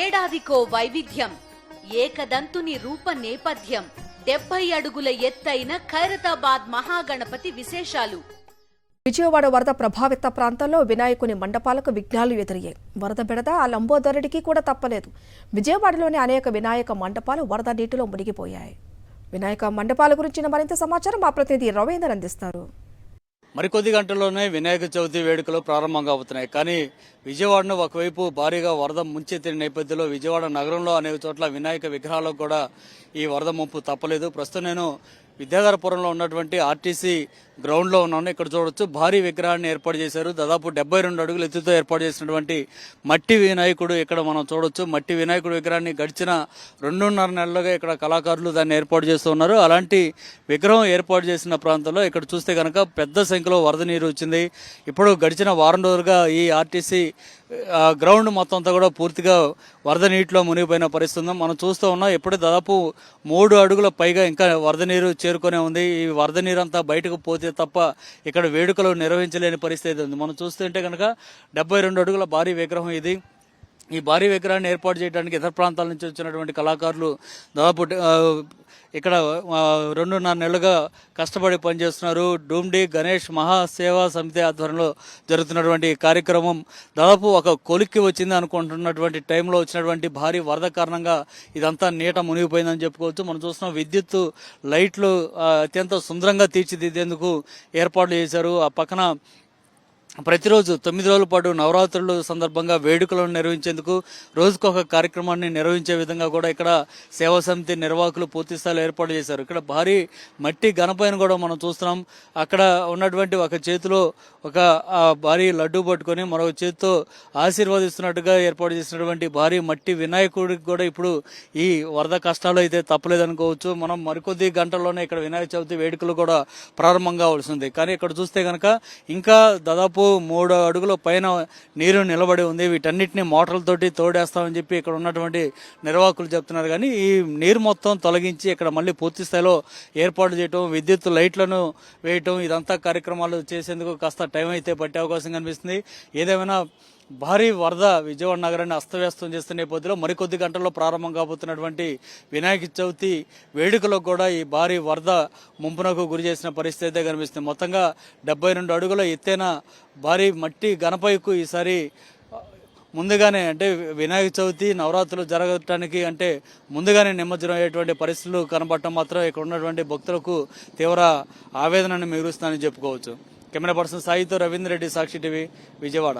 ఏడాదికో వైవిధ్యం, ఏకదంతుని రూప నేపథ్యం, 70 అడుగుల ఎత్తైన ఖైరతాబాద్ మహాగణపతి విశేషాలు. విజయవాడ వరద ప్రభావిత ప్రాంతాల్లో వినాయకుని మండపాలకు విఘ్నాలు ఎదురయ్యాయి. వరద బెడద ఆ లంబోదరుడికి కూడా తప్పలేదు. విజయవాడలోని అనేక వినాయక మండపాలు వరద నీటిలో మునిగిపోయాయి. వినాయక మండపాల గురించిన మరింత సమాచారం మా ప్రతినిధి రవీందర్ అందిస్తారు. మరికొద్ది గంటల్లోనే వినాయక చవితి వేడుకలు ప్రారంభంగా అవుతున్నాయి. కానీ విజయవాడను ఒకవైపు భారీగా వరద ముంచెత్తిన నేపథ్యంలో విజయవాడ నగరంలో అనేక చోట్ల వినాయక విగ్రహాలకు కూడా ఈ వరద ముంపు తప్పలేదు. ప్రస్తుతం నేను విద్యాధరపురంలో ఉన్నటువంటి ఆర్టీసీ గ్రౌండ్ లో ఉన్నాను. ఇక్కడ చూడొచ్చు, భారీ విగ్రహాన్ని ఏర్పాటు చేశారు. దాదాపు 72 అడుగుల ఎత్తుతో ఏర్పాటు చేసినటువంటి మట్టి వినాయకుడు ఇక్కడ మనం చూడొచ్చు. మట్టి వినాయకుడు విగ్రహాన్ని గడిచిన 2.5 నెలలుగా ఇక్కడ కళాకారులు దాన్ని ఏర్పాటు చేస్తున్నారు. అలాంటి విగ్రహం ఏర్పాటు చేసిన ప్రాంతంలో ఇక్కడ చూస్తే కనుక పెద్ద సంఖ్యలో వరద నీరు వచ్చింది. ఇప్పుడు గడిచిన వారం రోజులుగా ఈ ఆర్టీసీ గ్రౌండ్ మొత్తం అంతా కూడా పూర్తిగా వరద నీటిలో మునిగిపోయిన పరిస్థితి మనం చూస్తూ ఉన్నాం. ఇప్పుడే దాదాపు 3 అడుగుల పైగా ఇంకా వరద నీరు చేరుకునే ఉంది. ఈ వరద నీరు అంతా బయటకు పోతే తప్ప ఇక్కడ వేడుకలు నిర్వహించలేని పరిస్థితి ఉంది. మనం చూస్తుంటే కనుక 72 అడుగుల భారీ విగ్రహం ఇది. ఈ భారీ విగ్రహాన్ని ఏర్పాటు చేయడానికి ఇతర ప్రాంతాల నుంచి వచ్చినటువంటి కళాకారులు దాదాపు ఇక్కడ 2.5 నెలలుగా కష్టపడి పనిచేస్తున్నారు. డూమ్డి గణేష్ మహాసేవా సమితి ఆధ్వర్యంలో జరుగుతున్నటువంటి కార్యక్రమం దాదాపు ఒక కొలిక్కి వచ్చింది అనుకుంటున్నటువంటి టైంలో వచ్చినటువంటి భారీ వరద కారణంగా ఇదంతా నీట మునిగిపోయిందని చెప్పుకోవచ్చు. మనం చూస్తున్నాం, విద్యుత్ లైట్లు అత్యంత సుందరంగా తీర్చిదిద్దేందుకు ఏర్పాట్లు చేశారు. ఆ పక్కన ప్రతిరోజు 9 రోజుల పాటు నవరాత్రుల సందర్భంగా వేడుకలను నిర్వహించేందుకు రోజుకొక కార్యక్రమాన్ని నిర్వహించే విధంగా కూడా ఇక్కడ సేవా సమితి నిర్వాహకులు పూర్తి స్థాయిలో ఏర్పాటు చేశారు. ఇక్కడ భారీ మట్టి గణపైన కూడా మనం చూస్తున్నాం. అక్కడ ఉన్నటువంటి ఒక చేతిలో ఒక భారీ లడ్డు పట్టుకొని మరొక చేతితో ఆశీర్వదిస్తున్నట్టుగా ఏర్పాటు చేసినటువంటి భారీ మట్టి వినాయకుడికి కూడా ఇప్పుడు ఈ వరద కష్టాలు అయితే తప్పలేదనుకోవచ్చు. మనం మరికొద్ది గంటల్లోనే ఇక్కడ వినాయక చవితి వేడుకలు కూడా ప్రారంభం కావాల్సింది. కానీ ఇక్కడ చూస్తే కనుక ఇంకా దాదాపు 3 అడుగుల పైన నీరు నిలబడి ఉంది. వీటన్నిటిని మోటార్లతోటి తోడేస్తామని చెప్పి ఇక్కడ ఉన్నటువంటి నిర్వాహకులు చెప్తున్నారు. కానీ ఈ నీరు మొత్తం తొలగించి ఇక్కడ మళ్ళీ పూర్తి స్థాయిలో ఏర్పాటు చేయటం, విద్యుత్ లైట్లను వేయటం, ఇదంతా కార్యక్రమాలు చేసేందుకు కాస్త టైం అయితే పట్టే అవకాశం కనిపిస్తుంది. ఏదేమైనా భారీ వరద విజయవాడ నగరాన్ని అస్తవ్యస్తం చేస్తున్న నేపథ్యంలో మరికొద్ది గంటల్లో ప్రారంభం కాబోతున్నటువంటి వినాయక చవితి వేడుకలకు కూడా ఈ భారీ వరద ముంపునకు గురి చేసిన పరిస్థితి అయితే కనిపిస్తుంది. మొత్తంగా 72 అడుగుల ఎత్తైన భారీ మట్టి గణపయ్యకు ఈసారి ముందుగానే, అంటే వినాయక చవితి నవరాత్రులు జరగటానికి అంటే ముందుగానే నిమజ్జనం అయ్యేటువంటి పరిస్థితులు కనబడటం మాత్రం ఇక్కడ ఉన్నటువంటి భక్తులకు తీవ్ర ఆవేదనను మిగులుస్తుందని చెప్పుకోవచ్చు. కెమెరా పర్సన్ సాయితో రవీంద్ర రెడ్డి, సాక్షి టీవీ, విజయవాడ.